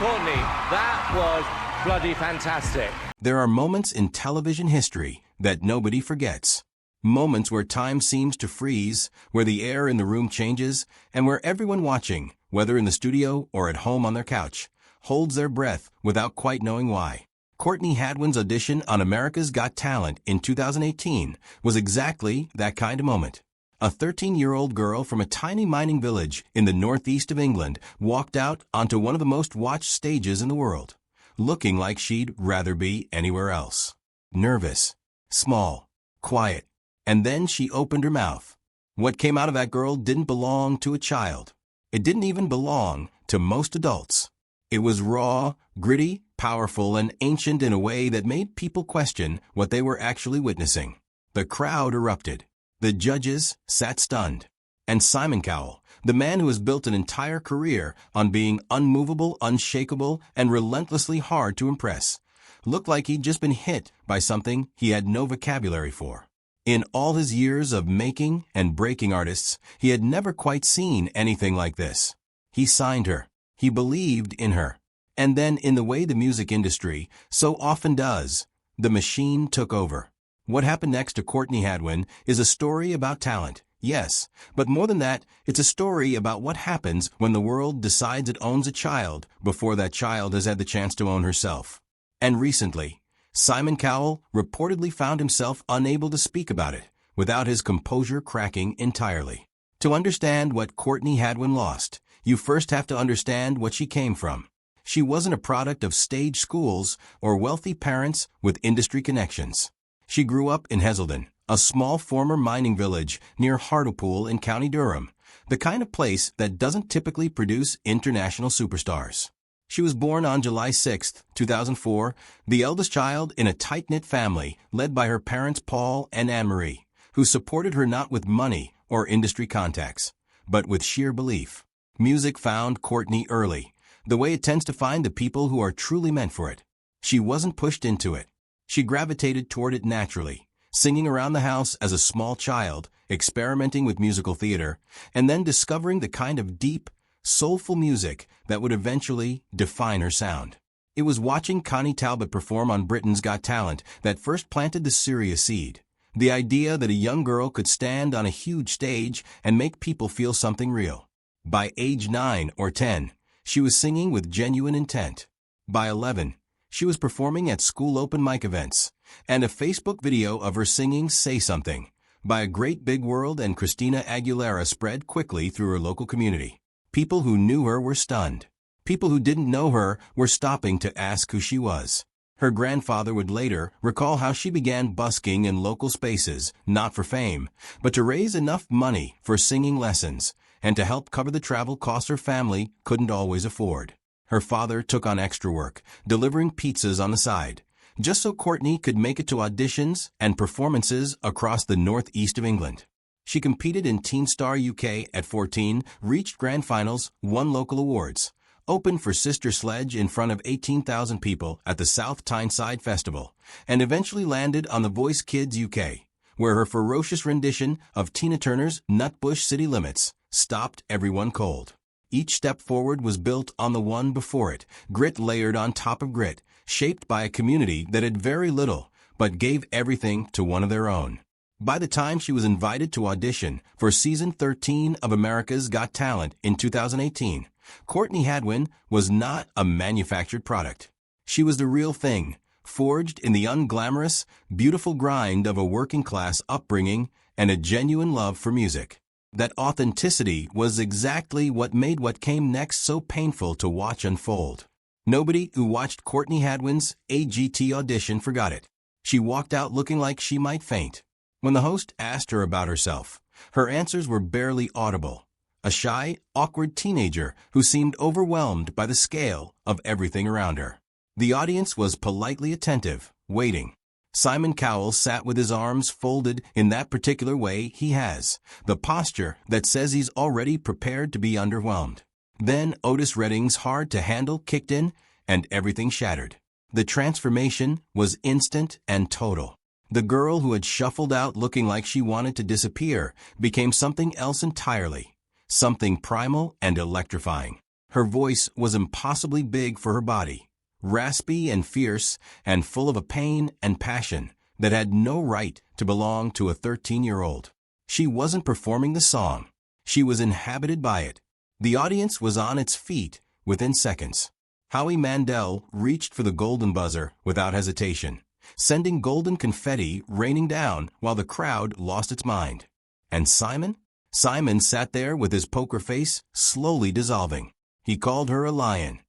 Courtney, that was bloody fantastic. There are moments in television history that nobody forgets. Moments where time seems to freeze, where the air in the room changes, and where everyone watching, whether in the studio or at home on their couch, holds their breath without quite knowing why. Courtney Hadwin's audition on America's Got Talent in 2018 was exactly that kind of moment. A 13-year-old girl from a tiny mining village in the northeast of England walked out onto one of the most watched stages in the world, looking like she'd rather be anywhere else. Nervous, small, quiet, and then she opened her mouth. What came out of that girl didn't belong to a child. It didn't even belong to most adults. It was raw, gritty, powerful, and ancient in a way that made people question what they were actually witnessing. The crowd erupted. The judges sat stunned. And Simon Cowell, the man who has built an entire career on being unmovable, unshakable, and relentlessly hard to impress, looked like he'd just been hit by something he had no vocabulary for. In all his years of making and breaking artists, he had never quite seen anything like this. He signed her. He believed in her. And then, in the way the music industry so often does, the machine took over. What happened next to Courtney Hadwin is a story about talent, yes, but more than that, it's a story about what happens when the world decides it owns a child before that child has had the chance to own herself. And recently, Simon Cowell reportedly found himself unable to speak about it, without his composure cracking entirely. To understand what Courtney Hadwin lost, you first have to understand what she came from. She wasn't a product of stage schools or wealthy parents with industry connections. She grew up in Heselden, a small former mining village near Hartlepool in County Durham, the kind of place that doesn't typically produce international superstars. She was born on July 6, 2004, the eldest child in a tight-knit family led by her parents Paul and Anne-Marie, who supported her not with money or industry contacts, but with sheer belief. Music found Courtney early, the way it tends to find the people who are truly meant for it. She wasn't pushed into it. She gravitated toward it naturally, singing around the house as a small child, experimenting with musical theater, and then discovering the kind of deep, soulful music that would eventually define her sound. It was watching Connie Talbot perform on Britain's Got Talent that first planted the serious seed. The idea that a young girl could stand on a huge stage and make people feel something real. By age 9 or 10, she was singing with genuine intent. By 11, she was performing at school open mic events, and a Facebook video of her singing Say Something by A Great Big World and Christina Aguilera spread quickly through her local community. People who knew her were stunned. People who didn't know her were stopping to ask who she was. Her grandfather would later recall how she began busking in local spaces, not for fame, but to raise enough money for singing lessons and to help cover the travel costs her family couldn't always afford. Her father took on extra work, delivering pizzas on the side, just so Courtney could make it to auditions and performances across the northeast of England. She competed in Teen Star UK at 14, reached grand finals, won local awards, opened for Sister Sledge in front of 18,000 people at the South Tyneside Festival, and eventually landed on The Voice Kids UK, where her ferocious rendition of Tina Turner's Nutbush City Limits stopped everyone cold. Each step forward was built on the one before it, grit layered on top of grit, shaped by a community that had very little, but gave everything to one of their own. By the time she was invited to audition for Season 13 of America's Got Talent in 2018, Courtney Hadwin was not a manufactured product. She was the real thing, forged in the unglamorous, beautiful grind of a working-class upbringing and a genuine love for music. That authenticity was exactly what made what came next so painful to watch unfold. Nobody who watched Courtney Hadwin's AGT audition forgot it. She walked out looking like she might faint. When the host asked her about herself, her answers were barely audible. A shy, awkward teenager who seemed overwhelmed by the scale of everything around her. The audience was politely attentive, waiting. Simon Cowell sat with his arms folded in that particular way he has, the posture that says he's already prepared to be underwhelmed. Then Otis Redding's hard to handle kicked in, and everything shattered. The transformation was instant and total. The girl who had shuffled out looking like she wanted to disappear became something else entirely, something primal and electrifying. Her voice was impossibly big for her body, raspy and fierce and full of a pain and passion that had no right to belong to a 13-year-old. She wasn't performing the song. She was inhabited by it. The audience was on its feet within seconds. Howie Mandel reached for the golden buzzer without hesitation, sending golden confetti raining down while the crowd lost its mind. And Simon? Simon sat there with his poker face slowly dissolving. He called her a lion.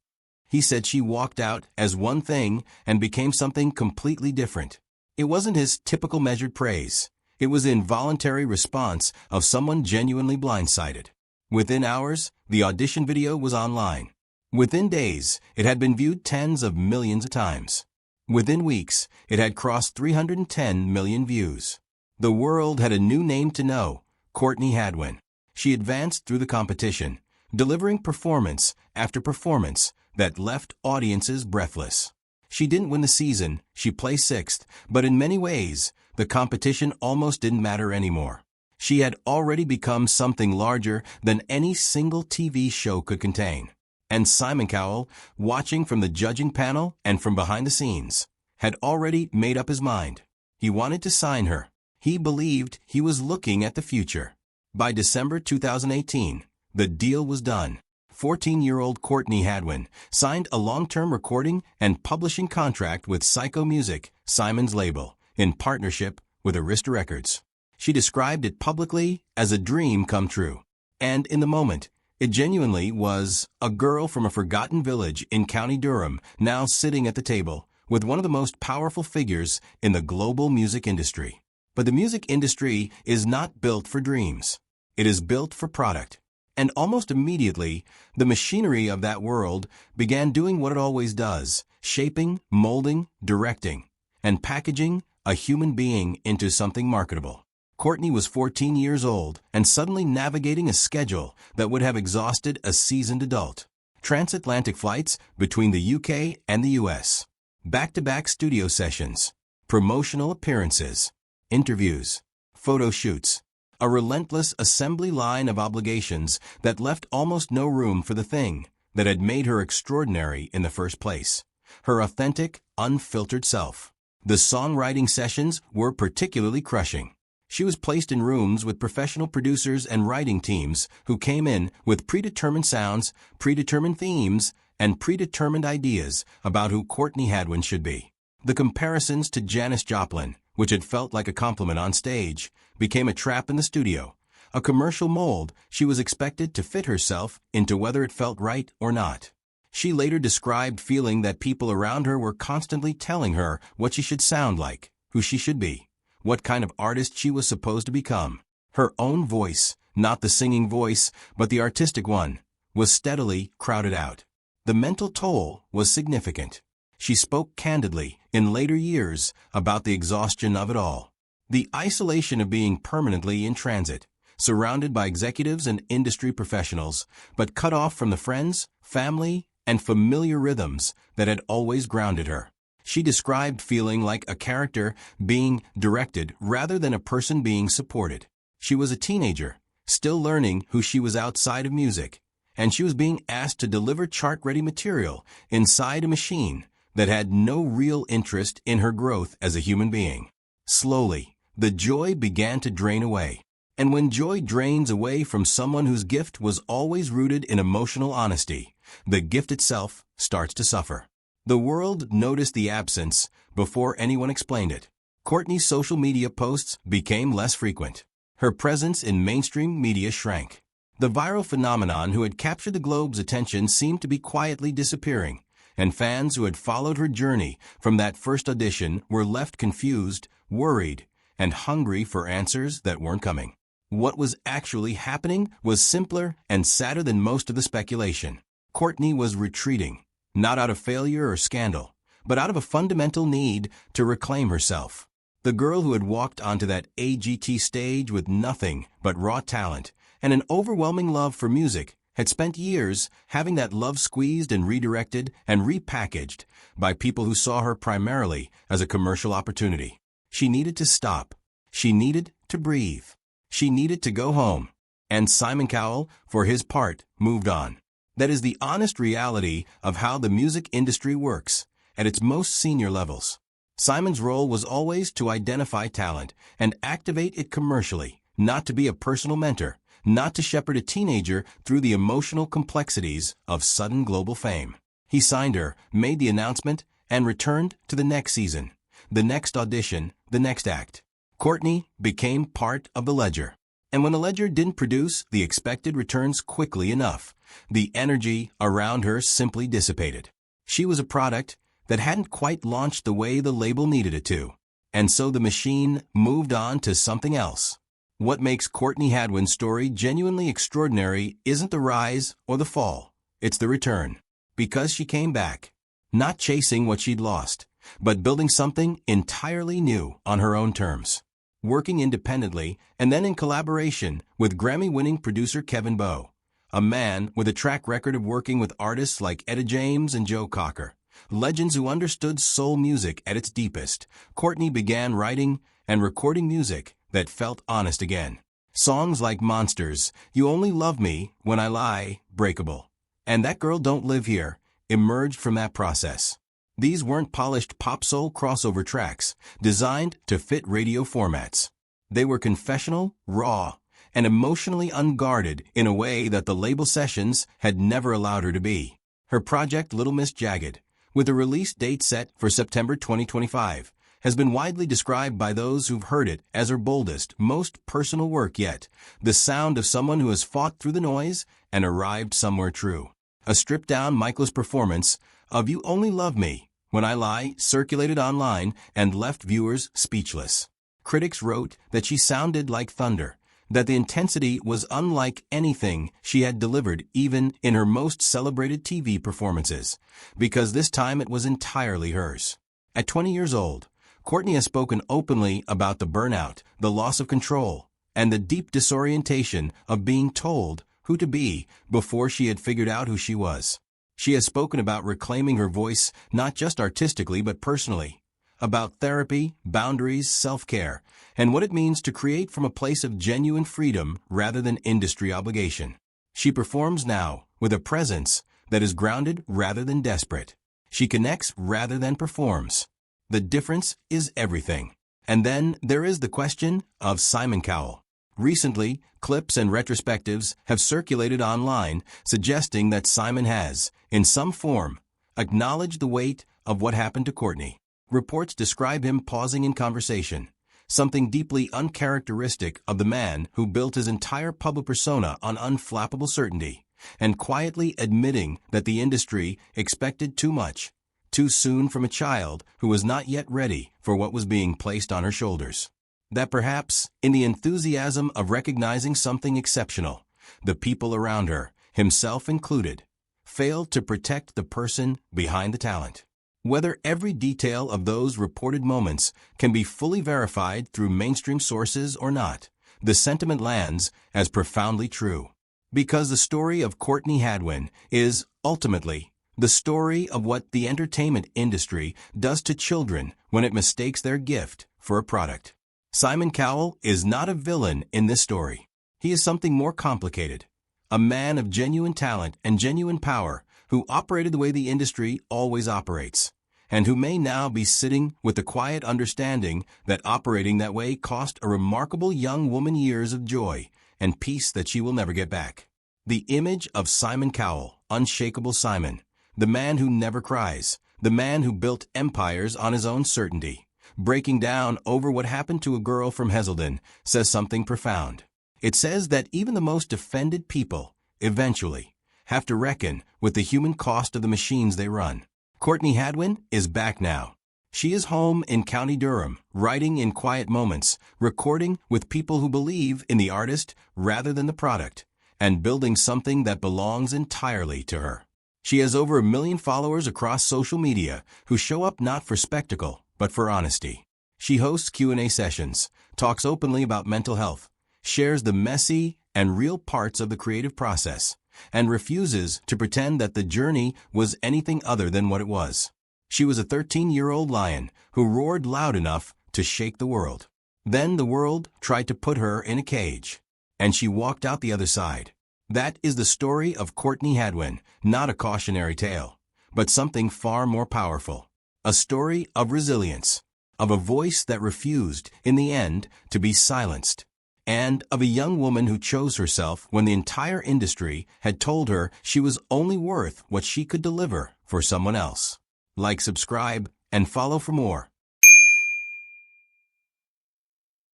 He said she walked out as one thing and became something completely different. It wasn't his typical measured praise. It was the involuntary response of someone genuinely blindsided. Within hours, the audition video was online. Within days, it had been viewed tens of millions of times. Within weeks, it had crossed 310 million views. The world had a new name to know, Courtney Hadwin. She advanced through the competition, delivering performance after performance that left audiences breathless. She didn't win the season, she placed 6th, but in many ways, the competition almost didn't matter anymore. She had already become something larger than any single TV show could contain. And Simon Cowell, watching from the judging panel and from behind the scenes, had already made up his mind. He wanted to sign her. He believed he was looking at the future. By December 2018, the deal was done. 14-year-old Courtney Hadwin signed a long-term recording and publishing contract with Psycho Music, Simon's label, in partnership with Arista Records. She described it publicly as a dream come true. And in the moment, it genuinely was a girl from a forgotten village in County Durham now sitting at the table with one of the most powerful figures in the global music industry. But the music industry is not built for dreams. It is built for product. And almost immediately, the machinery of that world began doing what it always does, shaping, molding, directing, and packaging a human being into something marketable. Courtney was 14 years old and suddenly navigating a schedule that would have exhausted a seasoned adult. Transatlantic flights between the UK and the US. Back-to-back studio sessions. Promotional appearances. Interviews. Photo shoots. A relentless assembly line of obligations that left almost no room for the thing that had made her extraordinary in the first place. Her authentic, unfiltered self. The songwriting sessions were particularly crushing. She was placed in rooms with professional producers and writing teams who came in with predetermined sounds, predetermined themes, and predetermined ideas about who Courtney Hadwin should be. The comparisons to Janis Joplin, which had felt like a compliment on stage, became a trap in the studio, a commercial mold she was expected to fit herself into whether it felt right or not. She later described feeling that people around her were constantly telling her what she should sound like, who she should be, what kind of artist she was supposed to become. Her own voice, not the singing voice, but the artistic one, was steadily crowded out. The mental toll was significant. She spoke candidly in later years about the exhaustion of it all. The isolation of being permanently in transit, surrounded by executives and industry professionals, but cut off from the friends, family, and familiar rhythms that had always grounded her. She described feeling like a character being directed rather than a person being supported. She was a teenager, still learning who she was outside of music, and she was being asked to deliver chart-ready material inside a machine that had no real interest in her growth as a human being. Slowly, the joy began to drain away. And when joy drains away from someone whose gift was always rooted in emotional honesty, the gift itself starts to suffer. The world noticed the absence before anyone explained it. Courtney's social media posts became less frequent. Her presence in mainstream media shrank. The viral phenomenon who had captured the globe's attention seemed to be quietly disappearing, and fans who had followed her journey from that first audition were left confused, worried, and hungry for answers that weren't coming. What was actually happening was simpler and sadder than most of the speculation. Courtney was retreating, not out of failure or scandal, but out of a fundamental need to reclaim herself. The girl who had walked onto that AGT stage with nothing but raw talent and an overwhelming love for music had spent years having that love squeezed and redirected and repackaged by people who saw her primarily as a commercial opportunity. She needed to stop. She needed to breathe. She needed to go home. And Simon Cowell, for his part, moved on. That is the honest reality of how the music industry works at its most senior levels. Simon's role was always to identify talent and activate it commercially, not to be a personal mentor, not to shepherd a teenager through the emotional complexities of sudden global fame. He signed her, made the announcement, and returned to the next season, the next audition, the next act. Courtney became part of the ledger. And when the ledger didn't produce the expected returns quickly enough, the energy around her simply dissipated. She was a product that hadn't quite launched the way the label needed it to. And so the machine moved on to something else. What makes Courtney Hadwin's story genuinely extraordinary isn't the rise or the fall, it's the return. Because she came back, not chasing what she'd lost, but building something entirely new on her own terms. Working independently and then in collaboration with Grammy-winning producer Kevin Bowe, a man with a track record of working with artists like Etta James and Joe Cocker, legends who understood soul music at its deepest. Courtney began writing and recording music that felt honest again. Songs like Monsters, You Only Love Me When I Lie, Breakable, and That Girl Don't Live Here emerged from that process. These weren't polished pop-soul crossover tracks designed to fit radio formats. They were confessional, raw, and emotionally unguarded in a way that the label sessions had never allowed her to be. Her project Little Miss Jagged, with a release date set for September 2025, has been widely described by those who've heard it as her boldest, most personal work yet, the sound of someone who has fought through the noise and arrived somewhere true. A stripped-down Michael's performance of You Only Love Me When I Lie circulated online and left viewers speechless. Critics wrote that she sounded like thunder, that the intensity was unlike anything she had delivered even in her most celebrated TV performances, because this time it was entirely hers. At 20 years old, Courtney has spoken openly about the burnout, the loss of control, and the deep disorientation of being told who to be before she had figured out who she was. She has spoken about reclaiming her voice not just artistically but personally, about therapy, boundaries, self-care, and what it means to create from a place of genuine freedom rather than industry obligation. She performs now with a presence that is grounded rather than desperate. She connects rather than performs. The difference is everything. And then there is the question of Simon Cowell. Recently, clips and retrospectives have circulated online suggesting that Simon has, in some form, acknowledged the weight of what happened to Courtney. Reports describe him pausing in conversation, something deeply uncharacteristic of the man who built his entire public persona on unflappable certainty, and quietly admitting that the industry expected too much, too soon from a child who was not yet ready for what was being placed on her shoulders. That perhaps, in the enthusiasm of recognizing something exceptional, the people around her, himself included, failed to protect the person behind the talent. Whether every detail of those reported moments can be fully verified through mainstream sources or not, the sentiment lands as profoundly true. Because the story of Courtney Hadwin is, ultimately, the story of what the entertainment industry does to children when it mistakes their gift for a product. Simon Cowell is not a villain in this story. He is something more complicated. A man of genuine talent and genuine power who operated the way the industry always operates, and who may now be sitting with the quiet understanding that operating that way cost a remarkable young woman years of joy and peace that she will never get back. The image of Simon Cowell, unshakable Simon, the man who never cries, the man who built empires on his own certainty, breaking down over what happened to a girl from Heselden, says something profound. It says that even the most offended people, eventually, have to reckon with the human cost of the machines they run. Courtney Hadwin is back now. She is home in County Durham, writing in quiet moments, recording with people who believe in the artist rather than the product, and building something that belongs entirely to her. She has over 1 million followers across social media who show up not for spectacle, but for honesty. She hosts Q&A sessions, talks openly about mental health, shares the messy and real parts of the creative process, and refuses to pretend that the journey was anything other than what it was. She was a 13-year-old lion who roared loud enough to shake the world. Then the world tried to put her in a cage, and she walked out the other side. That is the story of Courtney Hadwin, not a cautionary tale, but something far more powerful. A story of resilience, of a voice that refused, in the end, to be silenced, and of a young woman who chose herself when the entire industry had told her she was only worth what she could deliver for someone else. Like, subscribe, and follow for more.